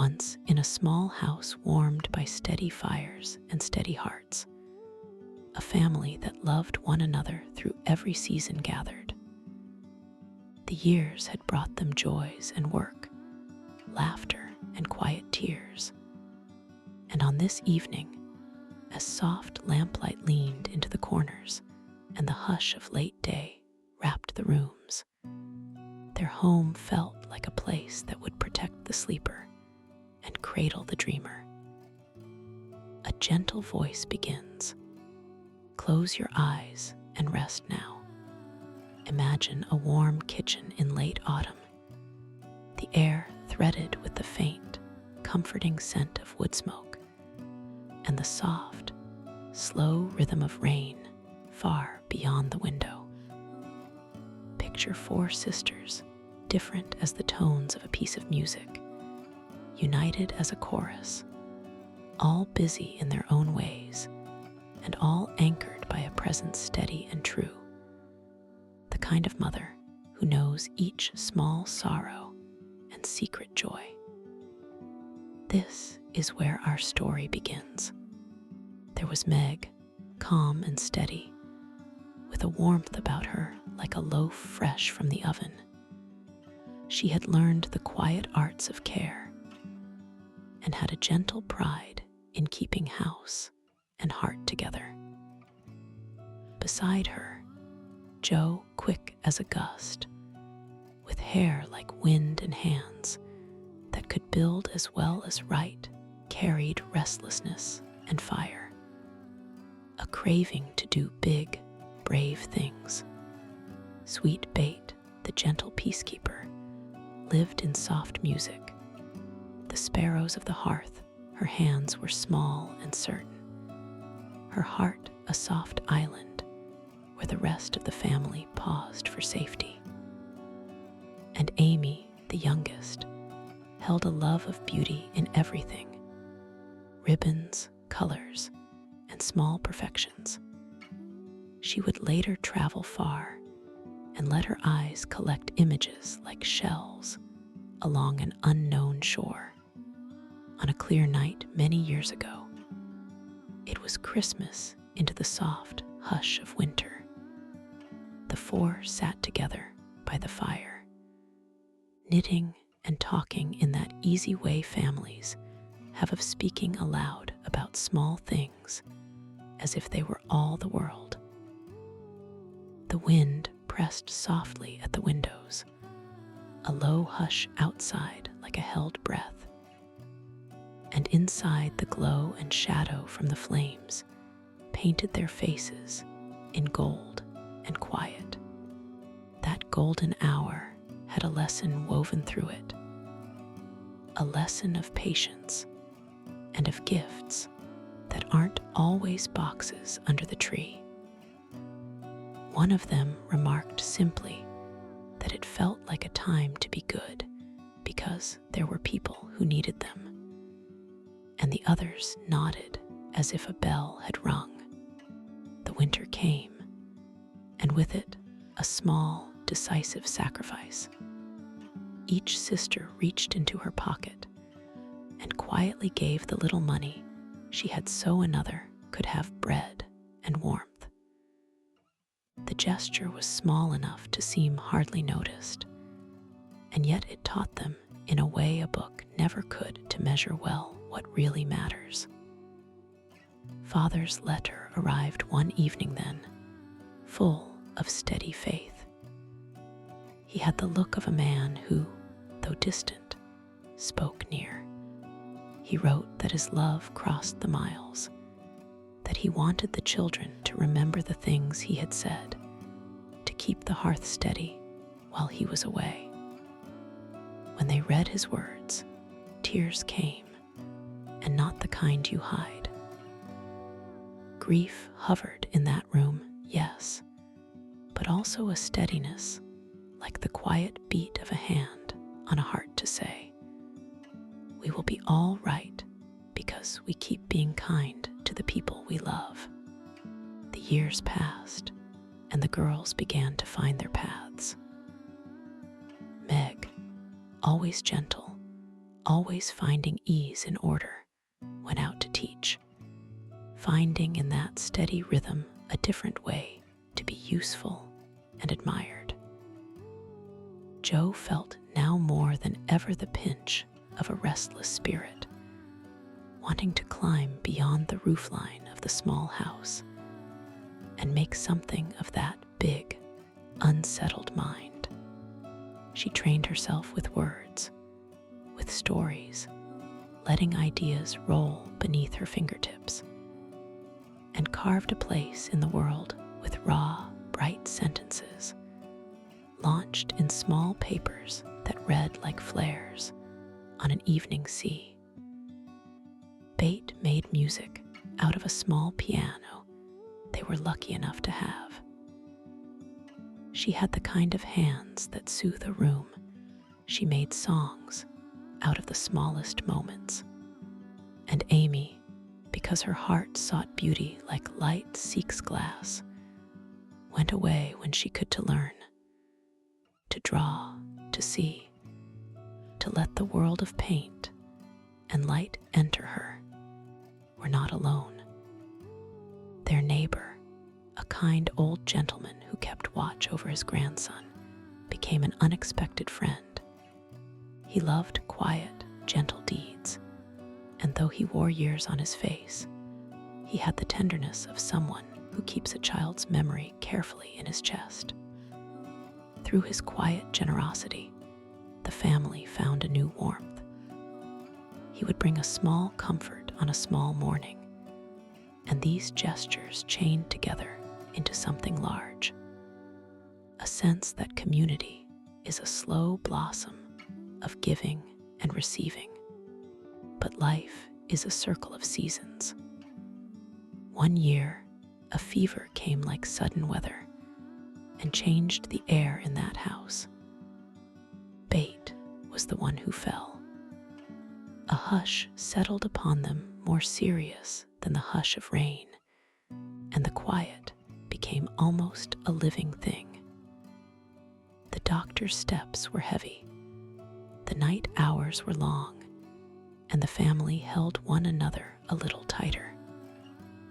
Once in a small house warmed by steady fires and steady hearts, a family that loved one another through every season gathered. The years had brought them joys and work, laughter and quiet tears. And on this evening, as soft lamplight leaned into the corners and the hush of late day wrapped the rooms, their home felt like a place that would protect the sleeper and cradle the dreamer. A gentle voice begins. Close your eyes and rest now. Imagine a warm kitchen in late autumn, the air threaded with the faint, comforting scent of wood smoke, and the soft, slow rhythm of rain far beyond the window. Picture 4 sisters, different as the tones of a piece of music, united as a chorus, all busy in their own ways, and all anchored by a presence steady and true. The kind of mother who knows each small sorrow and secret joy. This is where our story begins. There was Meg, calm and steady, with a warmth about her like a loaf fresh from the oven. She had learned the quiet arts of care and had a gentle pride in keeping house and heart together. Beside her, Jo, quick as a gust, with hair like wind and hands that could build as well as write, carried restlessness and fire, a craving to do big, brave things. Sweet Bait, the gentle peacekeeper, lived in soft music. The sparrows of the hearth, her hands were small and certain, her heart a soft island where the rest of the family paused for safety. And Amy, the youngest, held a love of beauty in everything, ribbons, colors, and small perfections. She would later travel far and let her eyes collect images like shells along an unknown shore. On a clear night many years ago, it was Christmas into the soft hush of winter. The 4 sat together by the fire, knitting and talking in that easy way families have of speaking aloud about small things as if they were all the world. The wind pressed softly at the windows, a low hush outside like a held breath, and inside the glow and shadow from the flames painted their faces in gold and quiet. That golden hour had a lesson woven through it, a lesson of patience and of gifts that aren't always boxes under the tree. One of them remarked simply that it felt like a time to be good because there were people who needed them, and the others nodded as if a bell had rung. The winter came, and with it, a small, decisive sacrifice. Each sister reached into her pocket and quietly gave the little money she had so another could have bread and warmth. The gesture was small enough to seem hardly noticed, and yet it taught them, in a way a book never could, to measure well what really matters. Father's letter arrived one evening then, full of steady faith. He had the look of a man who, though distant, spoke near. He wrote that his love crossed the miles, that he wanted the children to remember the things he had said, to keep the hearth steady while he was away. When they read his words, tears came, and not the kind you hide. Grief hovered in that room, yes, but also a steadiness, like the quiet beat of a hand on a heart to say, we will be all right because we keep being kind to the people we love. The years passed, and the girls began to find their paths. Meg, always gentle, always finding ease in order, went out to teach, finding in that steady rhythm a different way to be useful and admired. Jo felt now more than ever the pinch of a restless spirit, wanting to climb beyond the roofline of the small house and make something of that big, unsettled mind. She trained herself with words, with stories, letting ideas roll beneath her fingertips, and carved a place in the world with raw, bright sentences, launched in small papers that read like flares on an evening sea. Beth made music out of a small piano they were lucky enough to have. She had the kind of hands that soothe a room. She made songs out of the smallest moments. And Amy, because her heart sought beauty like light seeks glass, went away when she could to learn, to draw, to see, to let the world of paint and light enter her. Were not alone. Their neighbor, a kind old gentleman who kept watch over his grandson, became an unexpected friend. He loved quiet, gentle deeds, and though he wore years on his face, he had the tenderness of someone who keeps a child's memory carefully in his chest. Through his quiet generosity, the family found a new warmth. He would bring a small comfort on a small morning, and these gestures chained together into something large. A sense that community is a slow blossom of giving and receiving, but life is a circle of seasons. One year, a fever came like sudden weather and changed the air in that house. Beth was the one who fell. A hush settled upon them more serious than the hush of rain, and the quiet became almost a living thing. The doctor's steps were heavy. The night hours were long, and the family held one another a little tighter.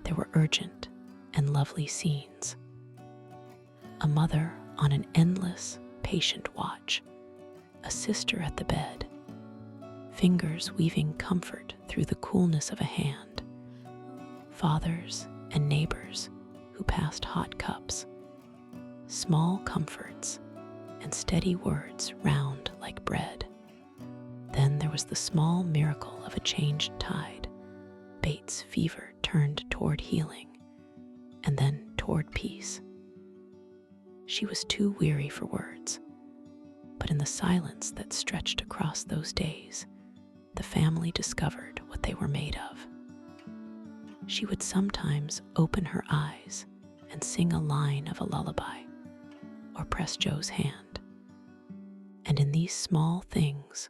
There were urgent and lovely scenes. A mother on an endless, patient watch, a sister at the bed, fingers weaving comfort through the coolness of a hand, fathers and neighbors who passed hot cups, small comforts and steady words round like bread. Then there was the small miracle of a changed tide. Beth's fever turned toward healing, and then toward peace. She was too weary for words, but in the silence that stretched across those days, the family discovered what they were made of. She would sometimes open her eyes and sing a line of a lullaby, or press Jo's hand. And in these small things,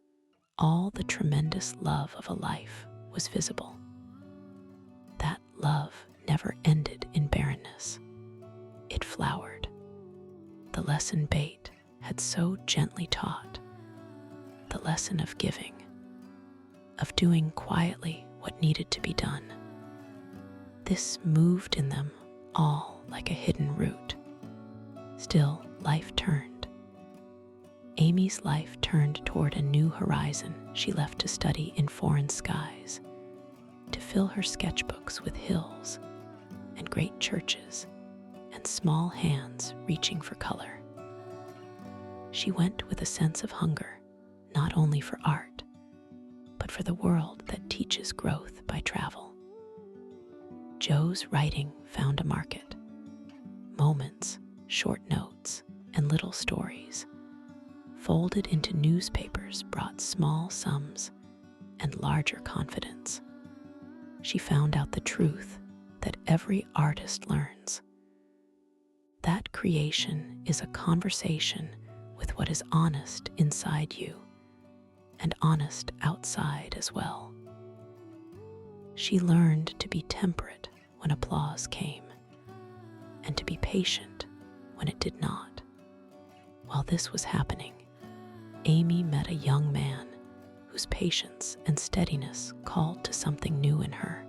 all the tremendous love of a life was visible. That love never ended in barrenness. It flowered. The lesson Beth had so gently taught, the lesson of giving, of doing quietly what needed to be done. This moved in them all like a hidden root. Still, life turned. Amy's life turned toward a new horizon she left to study in foreign skies, to fill her sketchbooks with hills and great churches and small hands reaching for color. She went with a sense of hunger, not only for art, but for the world that teaches growth by travel. Jo's writing found a market. Moments, short notes, and little stories, folded into newspapers, brought small sums and larger confidence. She found out the truth that every artist learns. That creation is a conversation with what is honest inside you and honest outside as well. She learned to be temperate when applause came and to be patient when it did not. While this was happening, Amy met a young man who was patience and steadiness called to something new in her,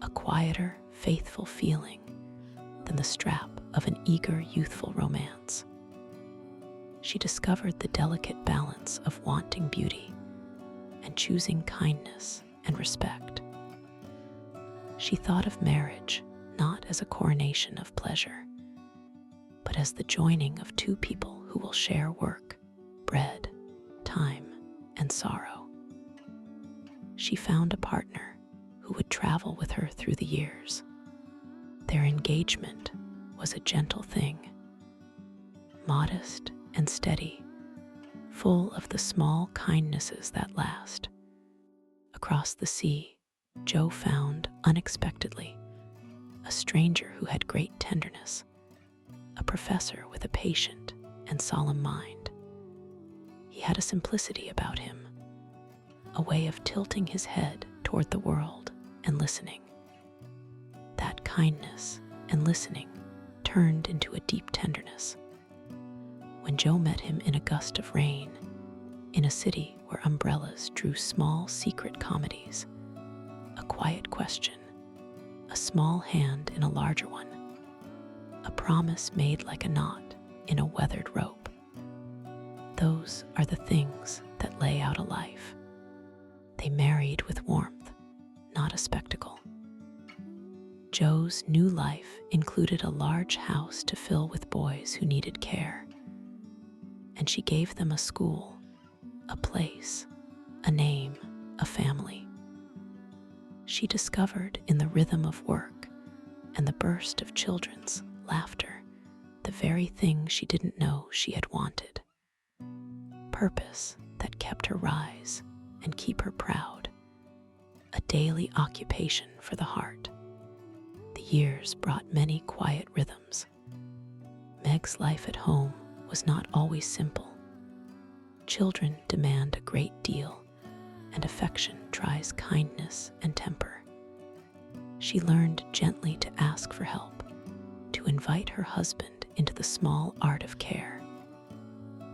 a quieter, faithful feeling than the strap of an eager, youthful romance. She discovered the delicate balance of wanting beauty and choosing kindness and respect. She thought of marriage not as a coronation of pleasure, but as the joining of two people who will share work, bread, time, and sorrow. She found a partner who would travel with her through the years. Their engagement was a gentle thing, modest and steady, full of the small kindnesses that last. Across the sea, Joe found, unexpectedly, a stranger who had great tenderness, a professor with a patient and solemn mind. He had a simplicity about him, a way of tilting his head toward the world and listening. That kindness and listening turned into a deep tenderness. When Joe met him in a gust of rain, in a city where umbrellas drew small secret comedies, a quiet question, a small hand in a larger one, a promise made like a knot in a weathered rope. Those are the things that lay out a life. They married with warmth, not a spectacle. Joe's new life included a large house to fill with boys who needed care, and she gave them a school, a place, a name, a family. She discovered in the rhythm of work and the burst of children's laughter the very thing she didn't know she had wanted. Purpose that kept her rise and keep her proud, a daily occupation for the heart. The years brought many quiet rhythms. Meg's life at home was not always simple. Children demand a great deal, and affection tries kindness and temper. She learned gently to ask for help, to invite her husband into the small art of care.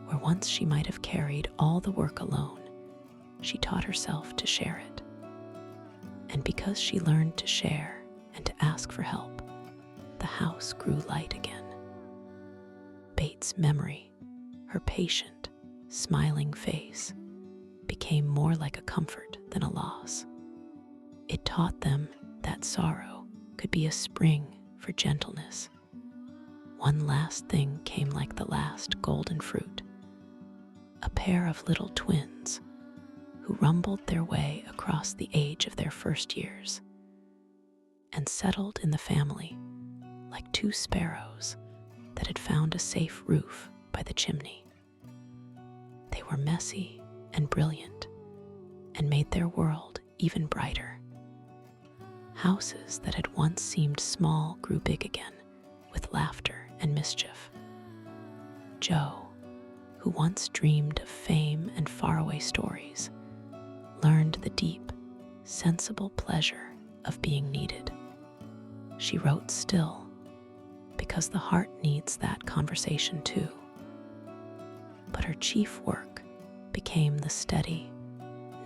Where once she might have carried all the work alone, she taught herself to share it. And because she learned to share and to ask for help, the house grew light again. Bates' memory, her patient, smiling face, became more like a comfort than a loss. It taught them that sorrow could be a spring for gentleness. One last thing came like the last golden fruit. A pair of little twins who rumbled their way across the age of their first years and settled in the family like two sparrows that had found a safe roof by the chimney. They were messy and brilliant and made their world even brighter. Houses that had once seemed small grew big again with laughter and mischief. Joe, who once dreamed of fame and faraway stories, learned the deep, sensible pleasure of being needed. She wrote still, because the heart needs that conversation too. But her chief work became the steady,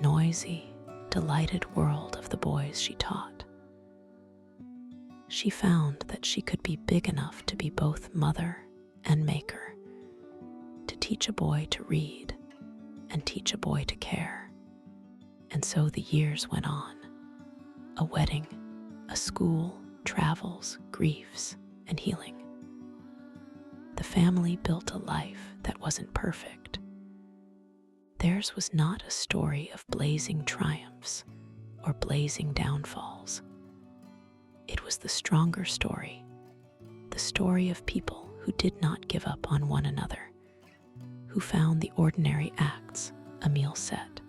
noisy, delighted world of the boys she taught. She found that she could be big enough to be both mother and maker, to teach a boy to read and teach a boy to care. And so the years went on. A wedding, a school, travels, griefs, and healing. The family built a life that wasn't perfect. Theirs was not a story of blazing triumphs or blazing downfalls. It was the stronger story, the story of people who did not give up on one another, who found the ordinary acts, a meal set,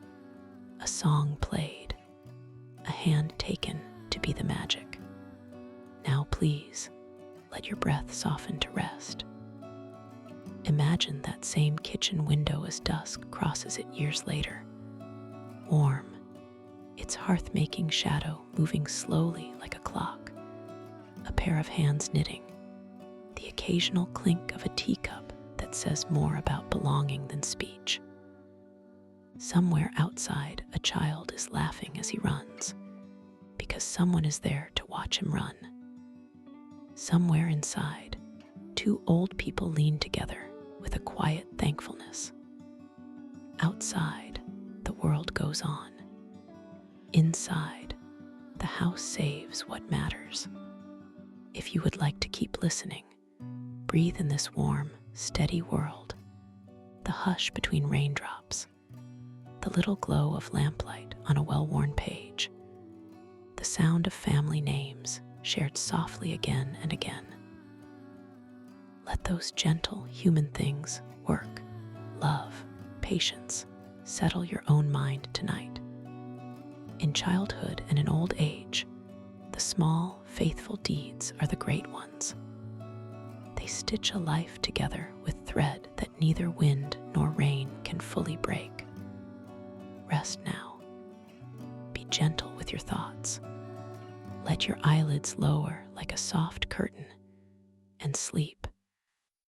a song played, a hand taken to be the magic. Now please, let your breath soften to rest. Imagine that same kitchen window as dusk crosses it years later. Warm, its hearth-making shadow moving slowly like a clock, a pair of hands knitting, the occasional clink of a teacup that says more about belonging than speech. Somewhere outside, a child is laughing as he runs, because someone is there to watch him run. Somewhere inside, two old people lean together with a quiet thankfulness. Outside, the world goes on. Inside, the house saves what matters. If you would like to keep listening, breathe in this warm, steady world, the hush between raindrops, the little glow of lamplight on a well-worn page, the sound of family names shared softly again and again. Let those gentle human things, work, love, patience, settle your own mind tonight. In childhood and in old age, the small, faithful deeds are the great ones. They stitch a life together with thread that neither wind nor rain can fully break. Rest now. Be gentle with your thoughts. Let your eyelids lower like a soft curtain and sleep